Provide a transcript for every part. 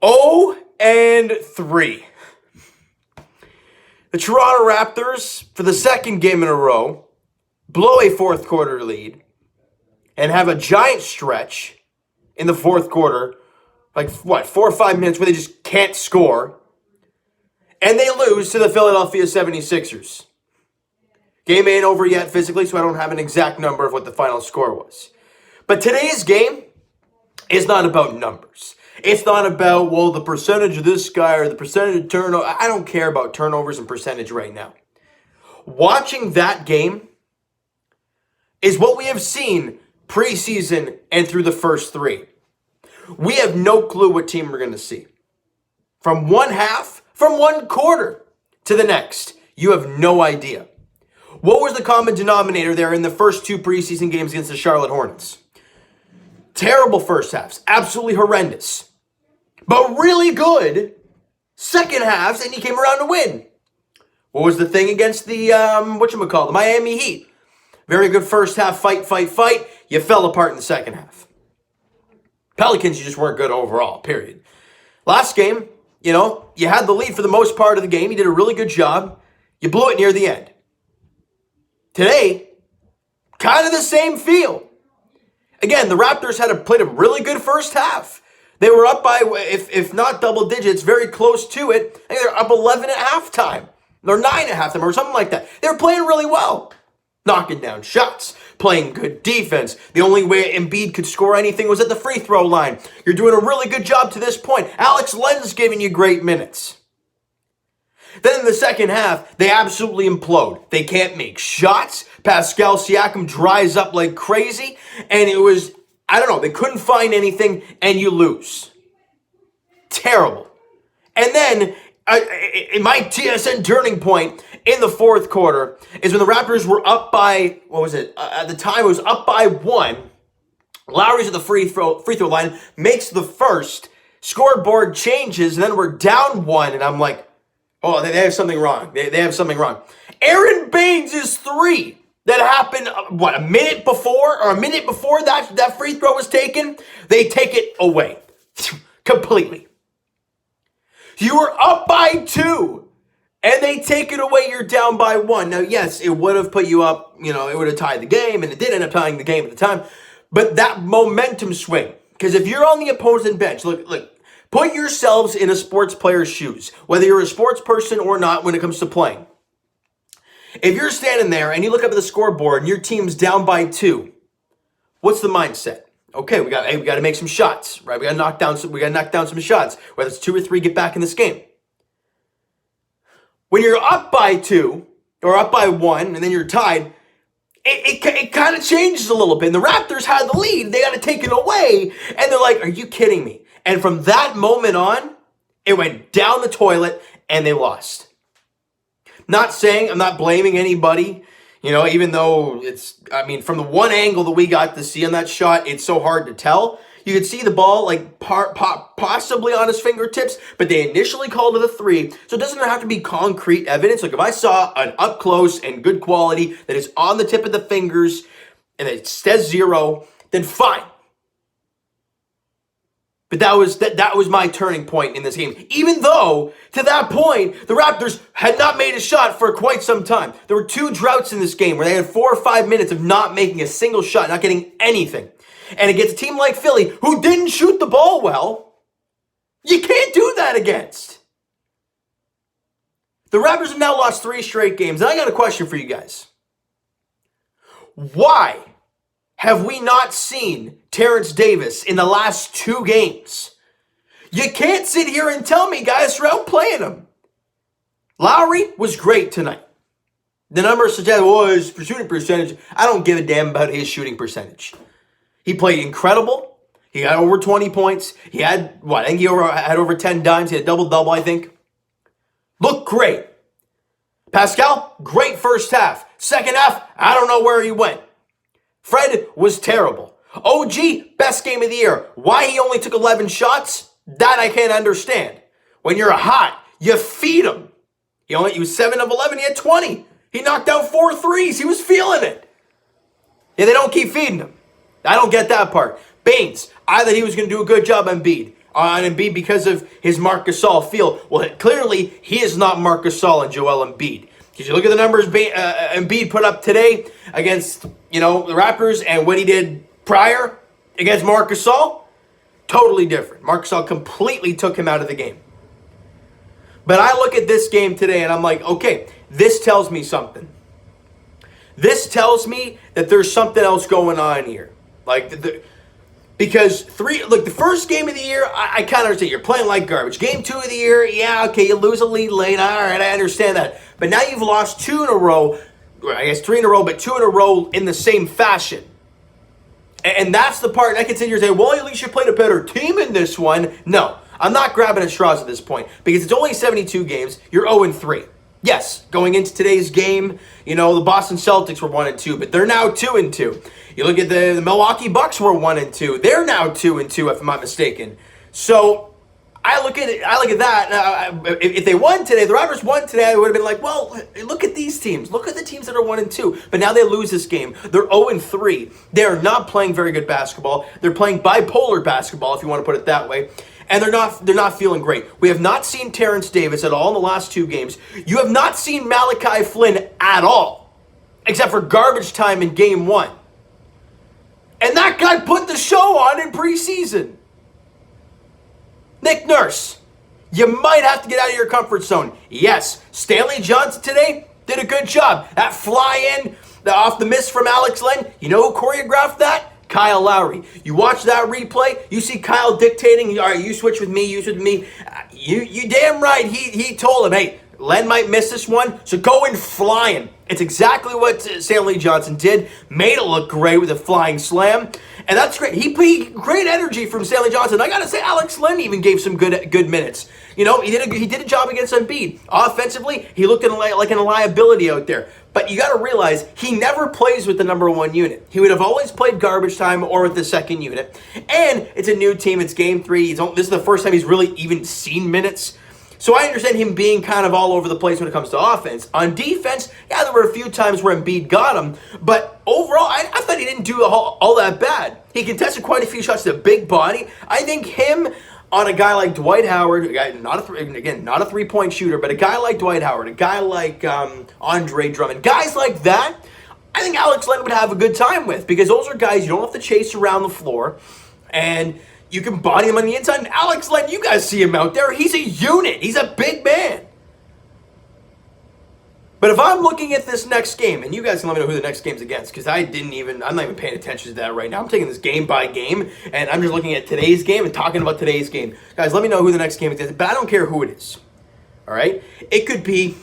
0-3. The Toronto Raptors, for the second game in a row, blow a fourth quarter lead and have a giant stretch in the fourth quarter, 4 or 5 minutes where they just can't score, and they lose to the Philadelphia 76ers. Game ain't over yet physically, so I don't have an exact number of what the final score was. But today's game is not about numbers. It's not about, well, the percentage of this guy or the percentage of turnover. I don't care about turnovers and percentage right now. Watching that game is what we have seen preseason and through the first 3. We have no clue what team we're going to see. From one quarter to the next, you have no idea. What was the common denominator there in the first 2 preseason games against the Charlotte Hornets? Terrible first halves, absolutely horrendous. But really good second halves, and you came around to win. What was the thing against the, the Miami Heat? Very good first half, fight. You fell apart in the second half. Pelicans, you just weren't good overall, period. Last game, you had the lead for the most part of the game. You did a really good job. You blew it near the end. Today, kind of the same feel. Again, the Raptors played a really good first half. They were up by, if not double digits, very close to it. I think they're up 11 at halftime. Or 9 at halftime or something like that. They were playing really well. Knocking down shots, playing good defense. The only way Embiid could score anything was at the free throw line. You're doing a really good job to this point. Alex Len's giving you great minutes. Then in the second half, they absolutely implode. They can't make shots. Pascal Siakam dries up like crazy. And it was, they couldn't find anything, and you lose. Terrible. And then, in my TSN turning point in the fourth quarter is when the Raptors were up by, at the time it was up by 1. Lowry's at the free throw line, makes the first, scoreboard changes, and then we're down 1, and I'm like, oh, they have something wrong. They have something wrong. Aaron Baines' 3 that happened, a minute before that free throw was taken, they take it away completely. You were up by 2, and they take it away. You're down by 1. Now, yes, it would have put you up, it would have tied the game, and it did end up tying the game at the time. But that momentum swing, because if you're on the opposing bench, look, put yourselves in a sports player's shoes, whether you're a sports person or not when it comes to playing. If you're standing there and you look up at the scoreboard and your team's down by 2, what's the mindset? Okay, we got to make some shots, right? We got to knock down some shots. Whether it's 2 or 3, get back in this game. When you're up by 2 or up by 1 and then you're tied, it kind of changes a little bit. And the Raptors had the lead. They got to take it away. And they're like, are you kidding me? And from that moment on, it went down the toilet and they lost. I'm not blaming anybody, even though from the one angle that we got to see on that shot, it's so hard to tell. You could see the ball possibly on his fingertips, but they initially called it a 3. So it doesn't have to be concrete evidence. Like if I saw an up close and good quality that is on the tip of the fingers and it says 0, then fine. But that was my turning point in this game. Even though, to that point, the Raptors had not made a shot for quite some time. There were 2 droughts in this game where they had 4 or 5 minutes of not making a single shot, not getting anything. And against a team like Philly, who didn't shoot the ball well, you can't do that against. The Raptors have now lost 3 straight games, and I got a question for you guys. Why have we not seen Terrence Davis in the last 2 games? You can't sit here and tell me guys are outplaying him. Lowry was great tonight. The numbers suggest, his shooting percentage. I don't give a damn about his shooting percentage. He played incredible. He had over 20 points. He had, I think he had over 10 dimes. He had a double-double, I think. Looked great. Pascal, great first half. Second half, I don't know where he went. Fred was terrible. OG, best game of the year. Why he only took 11 shots? That I can't understand. When you're hot, you feed him. He was 7 of 11. He had 20. He knocked down 4 threes. He was feeling it. Yeah, they don't keep feeding him. I don't get that part. Baines, I thought he was going to do a good job on Embiid. on Embiid because of his Marc Gasol feel. Well, clearly, he is not Marc Gasol and Joel Embiid. Because you look at the numbers Embiid put up today against, the Raptors and what he did prior against Marc Gasol, totally different. Marc Gasol completely took him out of the game. But I look at this game today and I'm like, okay, this tells me something. This tells me that there's something else going on here. Because the first game of the year, I kind of understand. You're playing like garbage. Game 2 of the year, yeah, okay, you lose a lead late. All right, I understand that. But now you've lost 2 in a row. I guess 3 in a row, but 2 in a row in the same fashion. And that's the part that gets in your say, well, at least you played a better team in this one. No, I'm not grabbing at straws at this point because it's only 72 games. You're 0-3. Yes, going into today's game, the Boston Celtics were 1-2, but they're now 2-2. You look at the Milwaukee Bucks were 1-2. They're now 2-2, if I'm not mistaken. So I look at that. If they won today, the Raptors won today, I would have been like, well, look at these teams. Look at the teams that are 1-2. But now they lose this game. They're 0-3. They are not playing very good basketball. They're playing bipolar basketball, if you want to put it that way. And they're not feeling great. We have not seen Terrence Davis at all in the last 2 games. You have not seen Malachi Flynn at all, except for garbage time in game 1. And that guy put the show on in preseason. Nick Nurse, you might have to get out of your comfort zone. Yes, Stanley Johnson today did a good job. That fly-in off the miss from Alex Len, you know who choreographed that? Kyle Lowry. You watch that replay, you see Kyle dictating, all right, you switch with me, you switch with me. You damn right, he told him, hey, Len might miss this one, so go in flying. It's exactly what Stanley Johnson did. Made it look great with a flying slam. And that's great. He great energy from Stanley Johnson. I got to say, Alex Len even gave some good minutes. He did a job against Embiid. Offensively, he looked like a liability out there. But you got to realize, he never plays with the number 1 unit. He would have always played garbage time or with the second unit. And it's a new team. It's game 3. This is the first time he's really even seen minutes. So I understand him being kind of all over the place when it comes to offense. On defense, yeah, there were a few times where Embiid got him. But overall, I thought he didn't do all that bad. He contested quite a few shots to a big body. I think him on a guy like Dwight Howard, not a three-point shooter, but a guy like Dwight Howard, a guy like Andre Drummond, guys like that, I think Alex Len would have a good time with, because those are guys you don't have to chase around the floor, and you can body him on the inside. And Alex Len, you guys see him out there. He's a unit. He's a big man. But if I'm looking at this next game, and you guys can let me know who the next game's against, because I'm not even paying attention to that right now. I'm taking this game by game, and I'm just looking at today's game and talking about today's game. Guys, let me know who the next game is against, but I don't care who it is. All right? It could be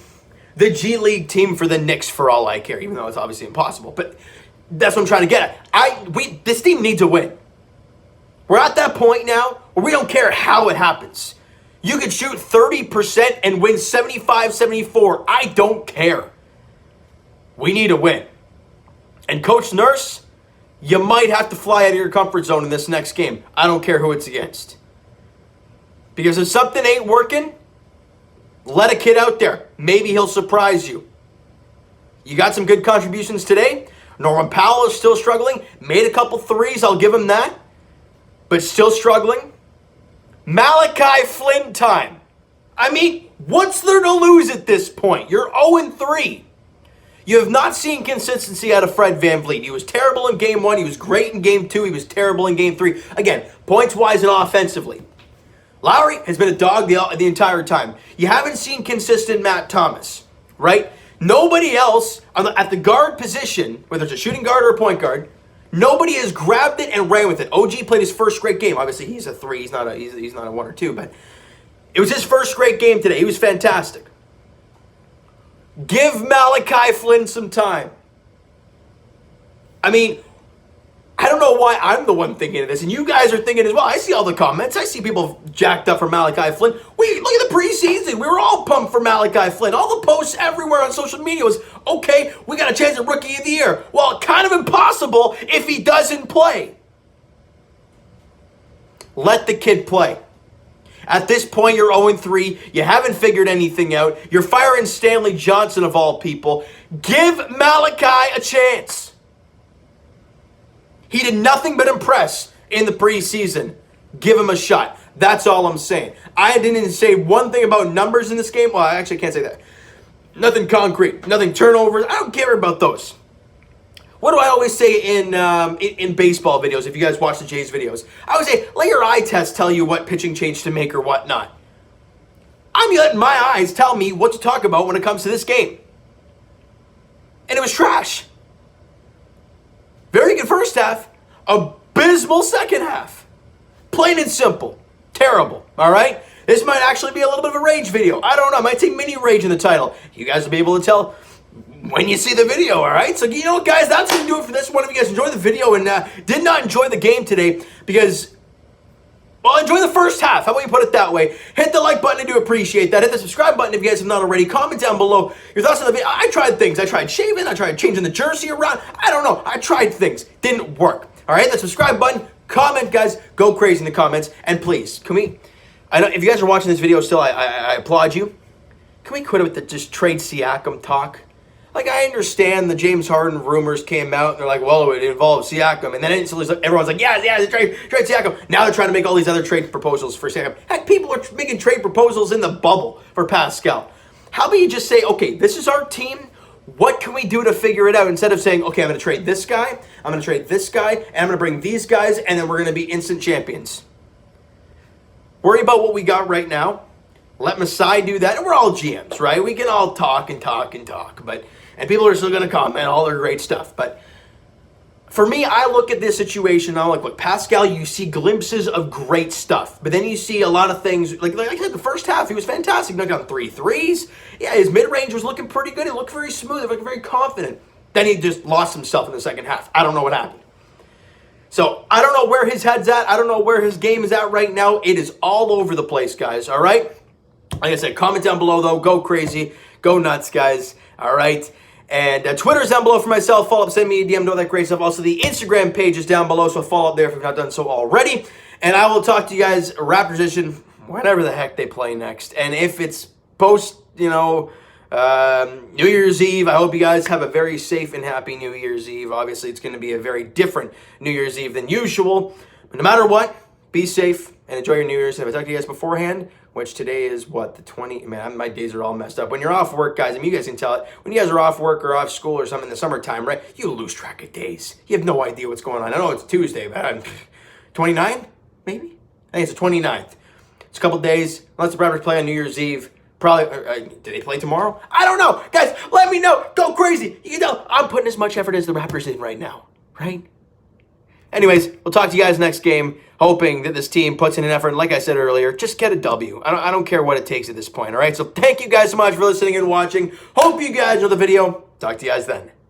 the G League team for the Knicks for all I care, even though it's obviously impossible. But that's what I'm trying to get at. This team needs a win. We're at that point now where we don't care how it happens. You could shoot 30% and win 75-74. I don't care. We need a win. And Coach Nurse, you might have to fly out of your comfort zone in this next game. I don't care who it's against. Because if something ain't working, let a kid out there. Maybe he'll surprise you. You got some good contributions today. Norman Powell is still struggling. Made a couple threes, I'll give him that. But still struggling. Malachi Flynn time. I mean, what's there to lose at this point? You're 0-3. You have not seen consistency out of Fred VanVleet. He was terrible in game 1. He was great in game 2. He was terrible in game 3. Again, points-wise and offensively. Lowry has been a dog the entire time. You haven't seen consistent Matt Thomas, right? Nobody else at the guard position, whether it's a shooting guard or a point guard, nobody has grabbed it and ran with it. OG played his first great game. Obviously, he's a 3. He's not a 1 or 2, but it was his first great game today. He was fantastic. Give Malachi Flynn some time. I mean, I don't know why I'm the one thinking of this, and you guys are thinking as well. I see all the comments. I see people jacked up for Malachi Flynn. Look at the preseason. We were all pumped for Malachi Flynn. All the posts everywhere on social media was, okay, we got a chance at Rookie of the Year. Well, kind of impossible if he doesn't play. Let the kid play. At this point, you're 0-3. You haven't figured anything out. You're firing Stanley Johnson of all people. Give Malachi a chance. He did nothing but impress in the preseason. Give him a shot. That's all I'm saying. I didn't say one thing about numbers in this game. Well, I actually can't say that. Nothing concrete, nothing turnovers. I don't care about those. What do I always say in baseball videos, if you guys watch the Jays videos? I always say, let your eye test tell you what pitching change to make or what not. I'm letting my eyes tell me what to talk about when it comes to this game. And it was trash. Very good first half. Abysmal second half. Plain and simple. Terrible. All right? This might actually be a little bit of a rage video. I don't know. I might take mini rage in the title. You guys will be able to tell when you see the video, all right? So, you know what, guys? That's going to do it for this one. If you guys enjoyed the video and did not enjoy the game today because, well, enjoy the first half. How about you put it that way? Hit the like button. I do appreciate that. Hit the subscribe button if you guys have not already. Comment down below your thoughts on the video. I tried things. I tried shaving. I tried changing the jersey around. I don't know. I tried things. Didn't work. All right? The subscribe button. Comment, guys. Go crazy in the comments. And please, can we... I know if you guys are watching this video still, I applaud you. Can we quit with the just trade Siakam talk? Like, I understand the James Harden rumors came out, and they're like, well, it involves Siakam. And then instantly everyone's like, yeah, trade Siakam. Now they're trying to make all these other trade proposals for Siakam. Heck, people are making trade proposals in the bubble for Pascal. How about you just say, okay, this is our team. What can we do to figure it out? Instead of saying, okay, I'm going to trade this guy, I'm going to trade this guy, and I'm going to bring these guys, and then we're going to be instant champions. Worry about what we got right now. Let Masai do that. And we're all GMs, right? We can all talk and talk and talk. And people are still going to comment all their great stuff. But for me, I look at this situation, and I'm like, look, Pascal, you see glimpses of great stuff. But then you see a lot of things, like I said, the first half, he was fantastic. Knocked down 3 threes. Yeah, his mid-range was looking pretty good. He looked very smooth. He looked very confident. Then he just lost himself in the second half. I don't know what happened. So I don't know where his head's at. I don't know where his game is at right now. It is all over the place, guys. All right? Like I said, comment down below, though. Go crazy. Go nuts, guys. All right? And Twitter's down below for myself. Follow up, send me a DM, know that great stuff. Also, the Instagram page is down below, so follow up there if you've not done so already. And I will talk to you guys Raptors edition whenever the heck they play next. And if it's post, New Year's Eve, I hope you guys have a very safe and happy New Year's Eve. Obviously, it's going to be a very different New Year's Eve than usual. But no matter what, be safe and enjoy your New Year's. And if I talk to you guys beforehand, which today is what, the 20th? Man, my days are all messed up. When you're off work, guys, I mean, you guys can tell it. When you guys are off work or off school or something in the summertime, right, you lose track of days. You have no idea what's going on. I know it's Tuesday, but I'm 29, maybe? I think it's the 29th. It's a couple days. Unless the Raptors play on New Year's Eve. Probably, do they play tomorrow? I don't know. Guys, let me know. Go crazy. You know, I'm putting as much effort as the Raptors in right now, right? Anyways, we'll talk to you guys next game, hoping that this team puts in an effort. And like I said earlier, just get a W. I don't care what it takes at this point, all right? So thank you guys so much for listening and watching. Hope you guys enjoyed the video. Talk to you guys then.